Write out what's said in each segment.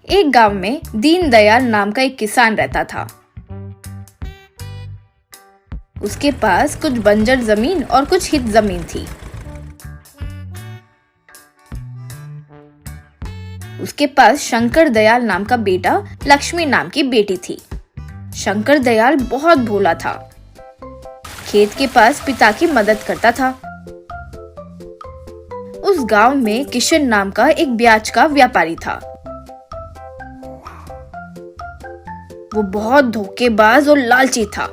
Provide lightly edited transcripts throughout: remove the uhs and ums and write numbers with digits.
एक गांव में दीनदयाल नाम का एक किसान रहता था। उसके पास कुछ बंजर जमीन और कुछ हित जमीन थी। उसके पास शंकर दयाल नाम का बेटा, लक्ष्मी नाम की बेटी थी। शंकर दयाल बहुत भोला था। खेत के पास पिता की मदद करता था। उस गांव में किशन नाम का एक ब्याज का व्यापारी था। वो बहुत धोखेबाज और लालची था।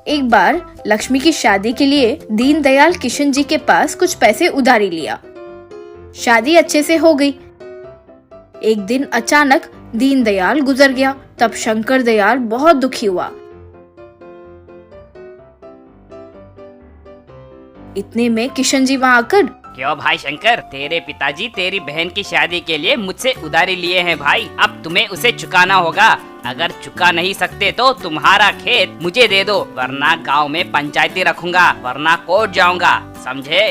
एक बार लक्ष्मी की शादी के लिए दीनदयाल किशन जी के पास कुछ पैसे उधारी लिया। शादी अच्छे से हो गई। एक दिन अचानक दीनदयाल गुजर गया। तब शंकर दयाल बहुत दुखी हुआ। इतने में किशन जी वहाँ आकर, क्यों भाई शंकर, तेरे पिताजी तेरी बहन की शादी के लिए मुझसे उधारी लिए हैं भाई। अब तुम्हें उसे चुकाना होगा। अगर चुका नहीं सकते तो तुम्हारा खेत मुझे दे दो, वरना गांव में पंचायती रखूंगा, वरना कोर्ट जाऊंगा, समझे?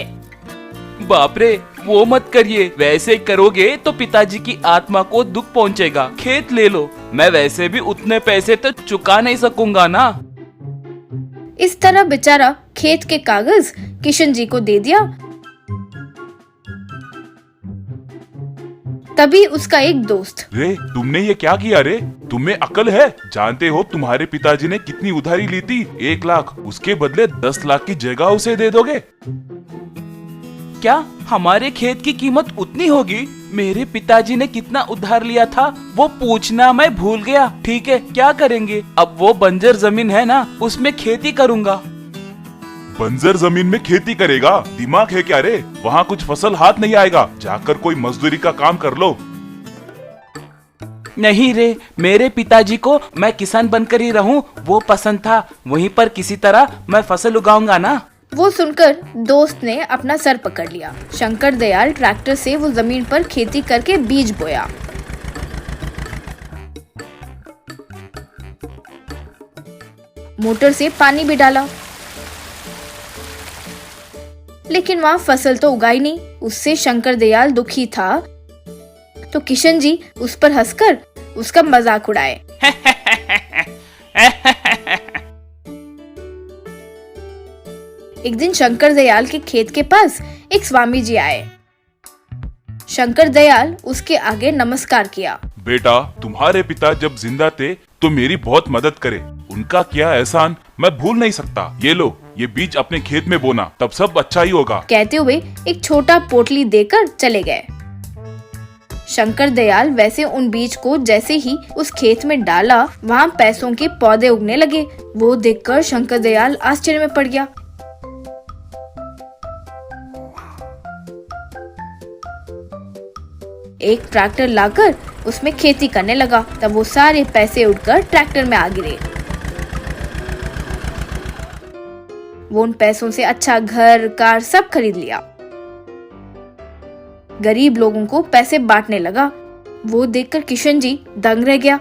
बाप रे, वो मत करिए। वैसे करोगे तो पिताजी की आत्मा को दुख पहुंचेगा। खेत ले लो, मैं वैसे भी उतने पैसे तो चुका नहीं सकूंगा ना। इस तरह बेचारा खेत के कागज किशन जी को दे दिया। तभी उसका एक दोस्त, रे तुमने ये क्या किया रे? तुम्हें अकल है? जानते हो तुम्हारे पिताजी ने कितनी उधारी ली थी? 1 लाख। उसके बदले 10 लाख की जगह उसे दे दोगे? क्या हमारे खेत की कीमत उतनी होगी? मेरे पिताजी ने कितना उधार लिया था वो पूछना मैं भूल गया। ठीक है, क्या करेंगे? अब वो बंजर जमीन है ना, उसमें खेती करूंगा। बंजर जमीन में खेती करेगा? दिमाग है क्या रे? वहाँ कुछ फसल हाथ नहीं आएगा। जाकर कोई मजदूरी का काम कर लो। नहीं रे, मेरे पिताजी को मैं किसान बनकर ही रहूं वो पसंद था। वहीं पर किसी तरह मैं फसल उगाऊंगा ना। वो सुनकर दोस्त ने अपना सर पकड़ लिया। शंकर दयाल ट्रैक्टर से वो जमीन पर खेती करके बीज बोया। मोटर से पानी भी डाला, लेकिन वहाँ फसल तो उगाई नहीं। उससे शंकर दयाल दुखी था। तो किशन जी उस पर हंसकर उसका मजाक उड़ाए। एक दिन शंकर दयाल के खेत के पास एक स्वामी जी आए। शंकर दयाल उसके आगे नमस्कार किया। बेटा, तुम्हारे पिता जब जिंदा थे तो मेरी बहुत मदद करे। उनका किया एहसान मैं भूल नहीं सकता। ये लो, ये बीज अपने खेत में बोना, तब सब अच्छा ही होगा। कहते हुए एक छोटा पोटली देकर चले गए। शंकर दयाल वैसे उन बीज को जैसे ही उस खेत में डाला, वहाँ पैसों के पौधे उगने लगे। वो देखकर शंकर दयाल आश्चर्य में पड़ गया। एक ट्रैक्टर लाकर उसमें खेती करने लगा। तब वो सारे पैसे उड़कर ट्रैक्टर में आ गिरे। वो उन पैसों से अच्छा घर, कार सब खरीद लिया। गरीब लोगों को पैसे बांटने लगा। वो देखकर किशन जी दंग रह गया।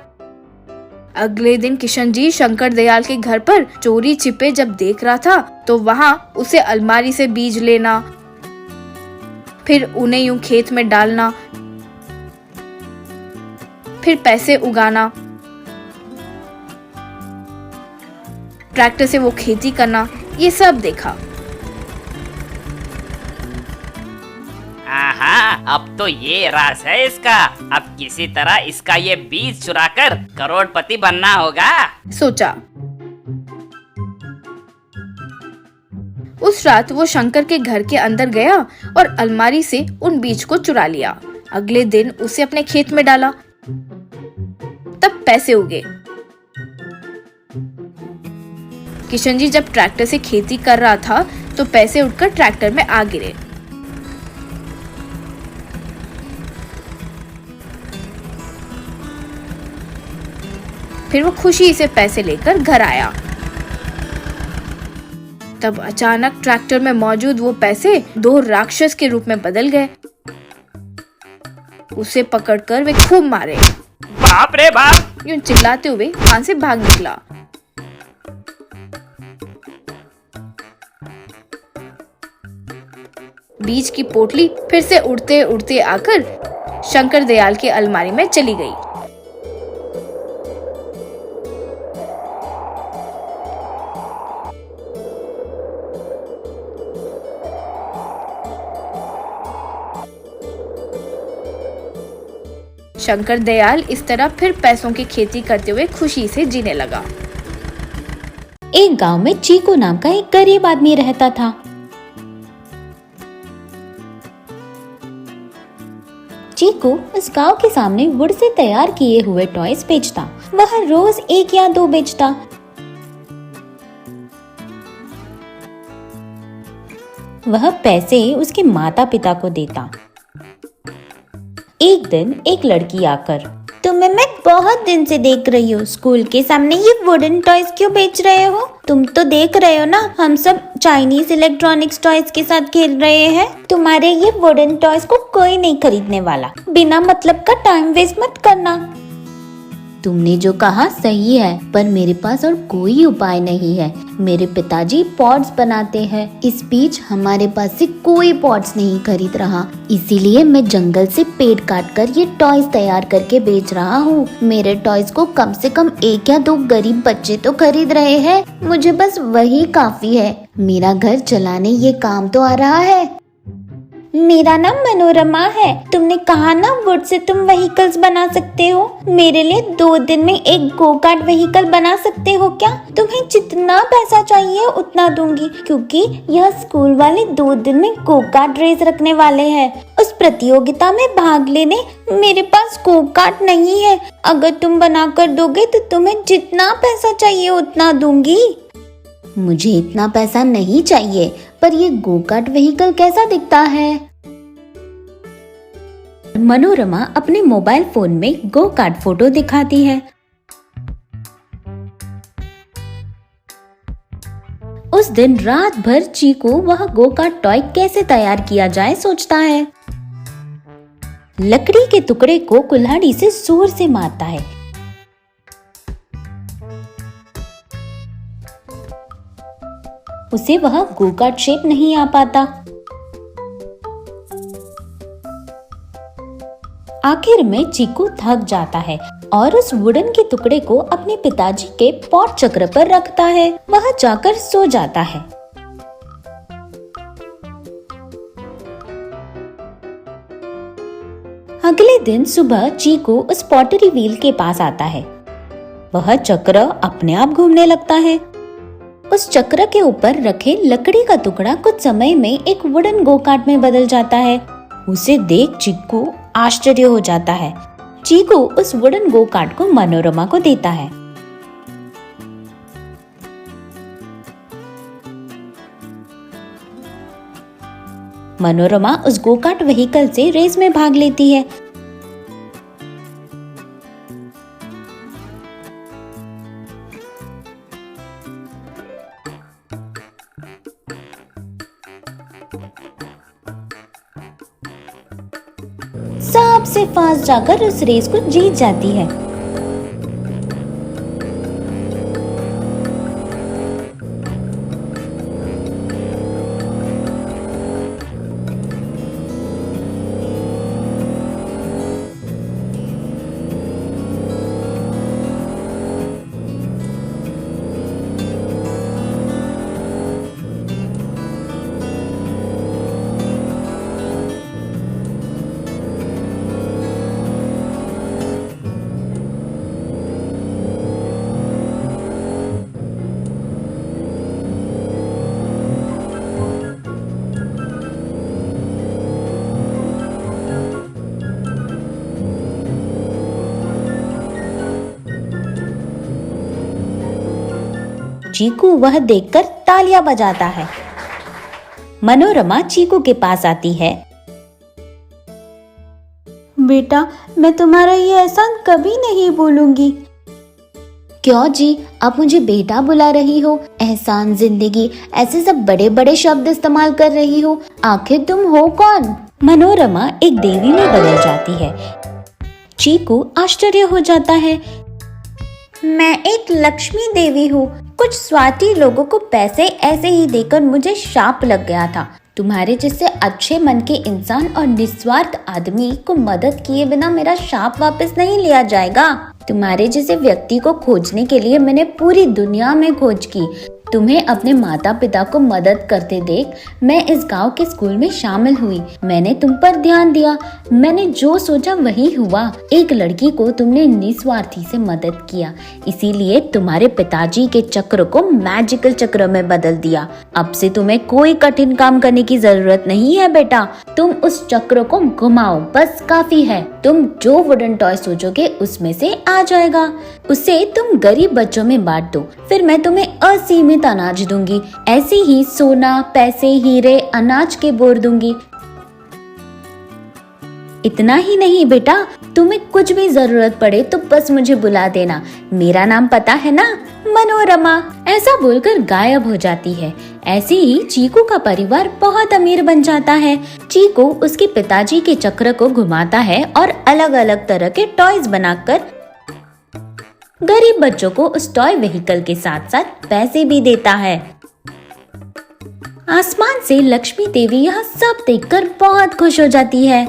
अगले दिन किशन जी शंकर दयाल के घर पर चोरी छिपे जब देख रहा था, तो वहाँ उसे अलमारी से बीज लेना, फिर उन्हें यूं खेत में डालना, फिर पैसे उगाना, ट्रैक्टर से वो खेती करना, ये सब देखा। आहा, अब तो ये राज है इसका। अब किसी तरह इसका ये बीज चुराकर करोड़पति बनना होगा, सोचा। उस रात वो शंकर के घर के अंदर गया और अलमारी से उन बीज को चुरा लिया। अगले दिन उसे अपने खेत में डाला। तब पैसे उगे। किशन जी जब ट्रैक्टर से खेती कर रहा था तो पैसे उठकर ट्रैक्टर में आ गिरे। फिर वो खुशी से पैसे लेकर घर आया। तब अचानक ट्रैक्टर में मौजूद वो पैसे 2 राक्षस के रूप में बदल गए। उसे पकड़कर वे खूब मारे। बाप रे बाप! यूं चिल्लाते हुए वहां से भाग निकला। बीज की पोटली फिर से उड़ते उड़ते आकर शंकर दयाल की अलमारी में चली गई। शंकर दयाल इस तरह फिर पैसों की खेती करते हुए खुशी से जीने लगा। एक गांव में चीकू नाम का एक गरीब आदमी रहता था। चीकू उस गांव के सामने वुड से तैयार किए हुए टॉयज बेचता। वह रोज 1 या 2 बेचता। वह पैसे उसके माता पिता को देता। एक दिन एक लड़की आकर, तुम्हें मैं बहुत दिन से देख रही हूँ, स्कूल के सामने ये वुडन टॉयज क्यों बेच रहे हो? तुम तो देख रहे हो ना, हम सब चाइनीज इलेक्ट्रॉनिक्स टॉयज के साथ खेल रहे हैं। तुम्हारे ये वुडन टॉयज को कोई नहीं खरीदने वाला। बिना मतलब का टाइम वेस्ट मत करना। तुमने जो कहा सही है, पर मेरे पास और कोई उपाय नहीं है। मेरे पिताजी पॉट्स बनाते हैं। इस बीच हमारे पास से कोई पॉट्स नहीं खरीद रहा, इसीलिए मैं जंगल से पेड़ काट कर ये टॉयज तैयार करके बेच रहा हूँ। मेरे टॉयज को कम से कम 1 या 2 गरीब बच्चे तो खरीद रहे हैं। मुझे बस वही काफी है। मेरा घर चलाने ये काम तो आ रहा है। मेरा नाम मनोरमा है। तुमने कहा ना वुड से तुम व्हीकल्स बना सकते हो। मेरे लिए 2 दिन में एक गो कार्ट व्हीकल बना सकते हो क्या? तुम्हें जितना पैसा चाहिए उतना दूंगी, क्योंकि यह स्कूल वाले 2 दिन में गो कार्ट रेस रखने वाले हैं। उस प्रतियोगिता में भाग लेने मेरे पास गो कार्ट नहीं है। अगर तुम बना कर दोगे तो तुम्हें जितना पैसा चाहिए उतना दूंगी। मुझे इतना पैसा नहीं चाहिए, पर ये गो कार्ट व्हीकल कैसा दिखता है? मनोरमा अपने मोबाइल फोन में गो कार्ट फोटो दिखाती है। उस दिन रात भर चीकू वह गो कार्ट टॉय कैसे तैयार किया जाए सोचता है। लकड़ी के टुकड़े को कुल्हाड़ी से जोर से मारता है। उसे वह गो कार्ट शेप नहीं आ पाता। आखिर में चीकू थक जाता है और उस वुडन के टुकड़े को अपने पिताजी के पॉट चक्र पर रखता है। वह जाकर सो जाता है। अगले दिन सुबह चीकू उस पॉटरी व्हील के पास आता है। वह चक्र अपने आप घूमने लगता है। उस चक्र के ऊपर रखे लकड़ी का टुकड़ा कुछ समय में एक वुडन गो कार्ट में बदल जाता है। उसे देख चीकू आश्चर्य हो जाता है। चीकू उस वुडन गो कार्ट को मनोरमा को देता है। मनोरमा उस गो कार्ट व्हीकल से रेस में भाग लेती है। सबसे फास्ट जाकर उस रेस को जीत जाती है। चीकू वह देखकर तालियां बजाता है। मनोरमा चीकू के पास आती है। बेटा, मैं तुम्हारा ये एहसान कभी नहीं भूलूंगी। क्यों जी, आप मुझे बेटा बुला रही हो? एहसान, जिंदगी, ऐसे सब बड़े बड़े शब्द इस्तेमाल कर रही हो। आखिर तुम हो कौन? मनोरमा एक देवी में बदल जाती है। चीकू आश्चर्य हो जाता है। मैं एक लक्ष्मी देवी हूँ। कुछ स्वार्थी लोगों को पैसे ऐसे ही देकर मुझे शाप लग गया था। तुम्हारे जैसे अच्छे मन के इंसान और निस्वार्थ आदमी को मदद किए बिना मेरा शाप वापस नहीं लिया जाएगा। तुम्हारे जैसे व्यक्ति को खोजने के लिए मैंने पूरी दुनिया में खोज की। तुम्हें अपने माता पिता को मदद करते देख मैं इस गांव के स्कूल में शामिल हुई। मैंने तुम पर ध्यान दिया। मैंने जो सोचा वही हुआ। एक लड़की को तुमने निस्वार्थी से मदद किया, इसीलिए तुम्हारे पिताजी के चक्र को मैजिकल चक्र में बदल दिया। अब से तुम्हें कोई कठिन काम करने की जरूरत नहीं है बेटा। तुम उस चक्र को घुमाओ, बस काफी है। तुम जो वुडन टॉय सोचोगे उसमें से आ जाएगा। उसे तुम गरीब बच्चों में बांट दो, फिर मैं तुम्हें असीमित अनाज दूंगी। ऐसे ही सोना, पैसे, हीरे, अनाज के बोर दूंगी। इतना ही नहीं बेटा, तुम्हें कुछ भी जरूरत पड़े तो बस मुझे बुला देना। मेरा नाम पता है ना, मनोरमा। ऐसा बोलकर गायब हो जाती है। ऐसे ही चीकू का परिवार बहुत अमीर बन जाता है। चीकू उसके पिताजी के चक्र को घुमाता है और अलग अलग तरह के टॉयज बनाकर गरीब बच्चों को उस टॉय व्हीकल के साथ साथ पैसे भी देता है। आसमान से लक्ष्मी देवी यह सब देखकर बहुत खुश हो जाती है।